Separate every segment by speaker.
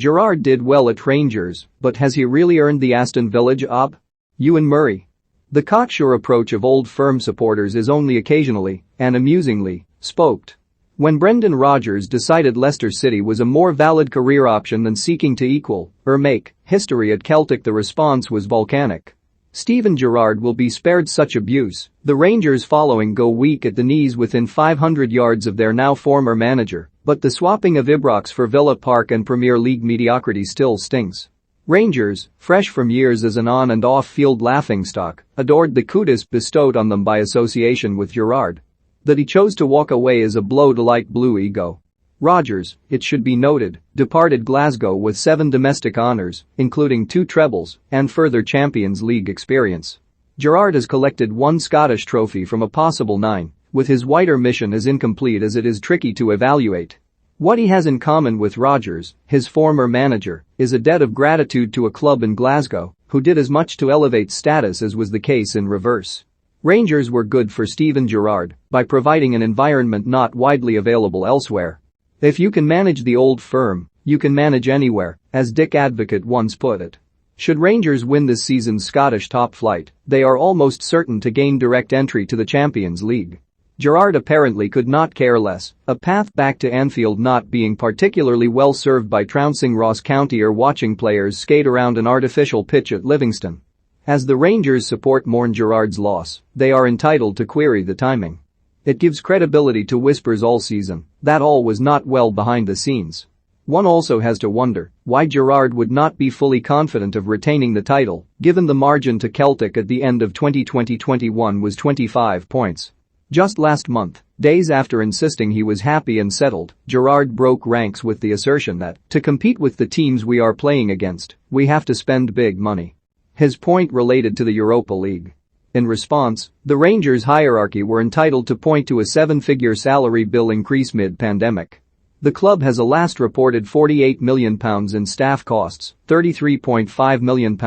Speaker 1: Gerrard did well at Rangers, but has he really earned the Aston Villa job? Ewan Murray. The cocksure approach of Old Firm supporters is only occasionally, and amusingly, spoked. When Brendan Rodgers decided Leicester City was a more valid career option than seeking to equal or make history at Celtic, the response was volcanic. Steven Gerrard will be spared such abuse, the Rangers following go weak at the knees within 500 yards of their now former manager, but the swapping of Ibrox for Villa Park and Premier League mediocrity still stings. Rangers, fresh from years as an on- and off-field laughingstock, adored the kudos bestowed on them by association with Gerrard. That he chose to walk away is a blow to light blue ego. Rodgers, it should be noted, departed Glasgow with 7 domestic honours, including 2 trebles, and further Champions League experience. Gerrard has collected 1 Scottish trophy from a possible 9, with his wider mission as incomplete as it is tricky to evaluate. What he has in common with Rodgers, his former manager, is a debt of gratitude to a club in Glasgow, who did as much to elevate status as was the case in reverse. Rangers were good for Steven Gerrard by providing an environment not widely available elsewhere. If you can manage the Old Firm, you can manage anywhere, as Dick Advocate once put it. Should Rangers win this season's Scottish top flight, they are almost certain to gain direct entry to the Champions League. Gerrard apparently could not care less, a path back to Anfield not being particularly well served by trouncing Ross County or watching players skate around an artificial pitch at Livingston. As the Rangers support mourn Gerrard's loss, they are entitled to query the timing. It gives credibility to whispers all season that all was not well behind the scenes. One also has to wonder why Gerrard would not be fully confident of retaining the title, given the margin to Celtic at the end of 2020-21 was 25 points. Just last month, days after insisting he was happy and settled, Gerrard broke ranks with the assertion that, to compete with the teams we are playing against, we have to spend big money. His point related to the Europa League. In response, the Rangers hierarchy were entitled to point to a 7-figure salary bill increase mid-pandemic. The club has a last reported £48 million in staff costs, £33.5 million,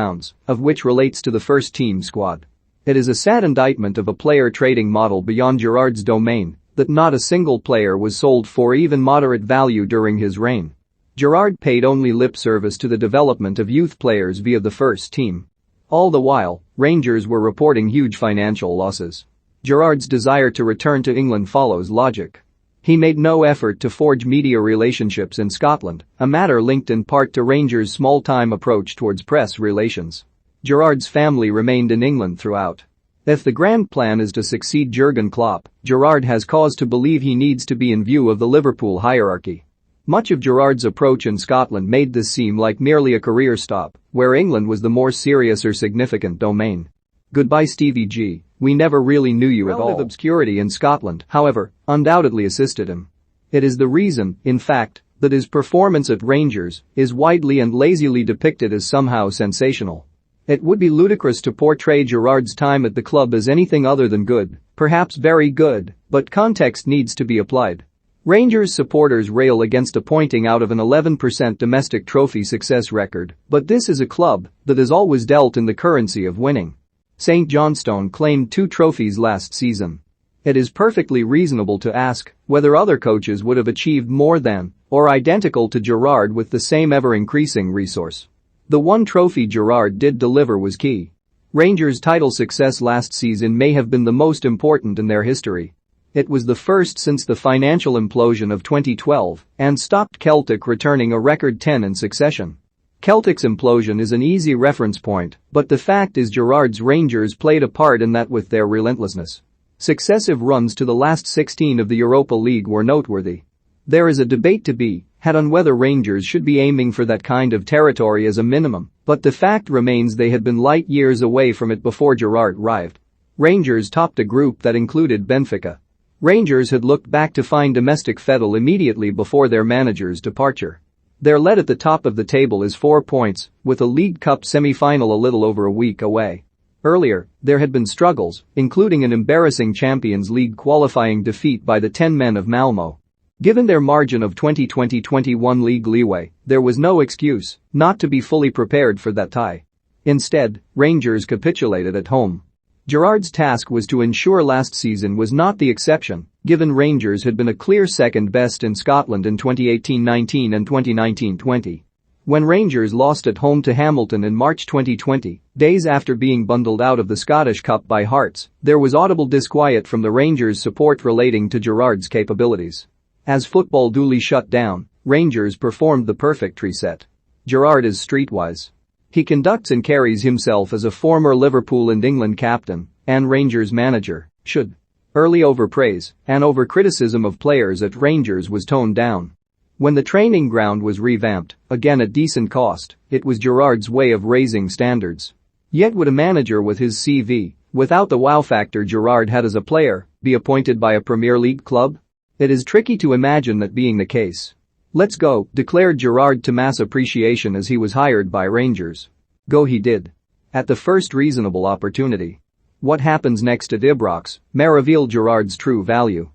Speaker 1: of which relates to the first-team squad. It is a sad indictment of a player trading model beyond Gerrard's domain that not a single player was sold for even moderate value during his reign. Gerrard paid only lip service to the development of youth players via the first team. All the while, Rangers were reporting huge financial losses. Gerrard's desire to return to England follows logic. He made no effort to forge media relationships in Scotland, a matter linked in part to Rangers' small-time approach towards press relations. Gerrard's family remained in England throughout. If the grand plan is to succeed Jurgen Klopp, Gerrard has cause to believe he needs to be in view of the Liverpool hierarchy. Much of Gerrard's approach in Scotland made this seem like merely a career stop, where England was the more serious or significant domain. Goodbye Stevie G, we never really knew you at all. Relative obscurity in Scotland, however, undoubtedly assisted him. It is the reason, in fact, that his performance at Rangers is widely and lazily depicted as somehow sensational. It would be ludicrous to portray Gerrard's time at the club as anything other than good, perhaps very good, but context needs to be applied. Rangers supporters rail against a pointing out of an 11% domestic trophy success record, but this is a club that has always dealt in the currency of winning. St Johnstone claimed 2 trophies last season. It is perfectly reasonable to ask whether other coaches would have achieved more than or identical to Gerrard with the same ever-increasing resource. The 1 trophy Gerrard did deliver was key. Rangers' title success last season may have been the most important in their history. It was the first since the financial implosion of 2012 and stopped Celtic returning a record 10 in succession. Celtic's implosion is an easy reference point, but the fact is Gerrard's Rangers played a part in that with their relentlessness. Successive runs to the last 16 of the Europa League were noteworthy. There is a debate to be had on whether Rangers should be aiming for that kind of territory as a minimum, but the fact remains they had been light years away from it before Gerrard arrived. Rangers topped a group that included Benfica. Rangers had looked back to find domestic fettle immediately before their manager's departure. Their lead at the top of the table is 4 points, with a League Cup semi-final a little over a week away. Earlier, there had been struggles, including an embarrassing Champions League qualifying defeat by the 10 men of Malmo. Given their margin of 2020-21 league leeway, there was no excuse not to be fully prepared for that tie. Instead, Rangers capitulated at home. Gerrard's task was to ensure last season was not the exception, given Rangers had been a clear second best in Scotland in 2018-19 and 2019-20. When Rangers lost at home to Hamilton in March 2020, days after being bundled out of the Scottish Cup by Hearts, there was audible disquiet from the Rangers support relating to Gerrard's capabilities. As football duly shut down, Rangers performed the perfect reset. Gerrard is streetwise. He conducts and carries himself as a former Liverpool and England captain and Rangers manager should. Early overpraise and over-criticism of players at Rangers was toned down. When the training ground was revamped, again at decent cost, it was Gerrard's way of raising standards. Yet would a manager with his CV, without the wow factor Gerrard had as a player, be appointed by a Premier League club? It is tricky to imagine that being the case. "Let's go," declared Gerrard to mass appreciation as he was hired by Rangers. Go he did. At the first reasonable opportunity. What happens next at Ibrox may reveal Gerrard's true value.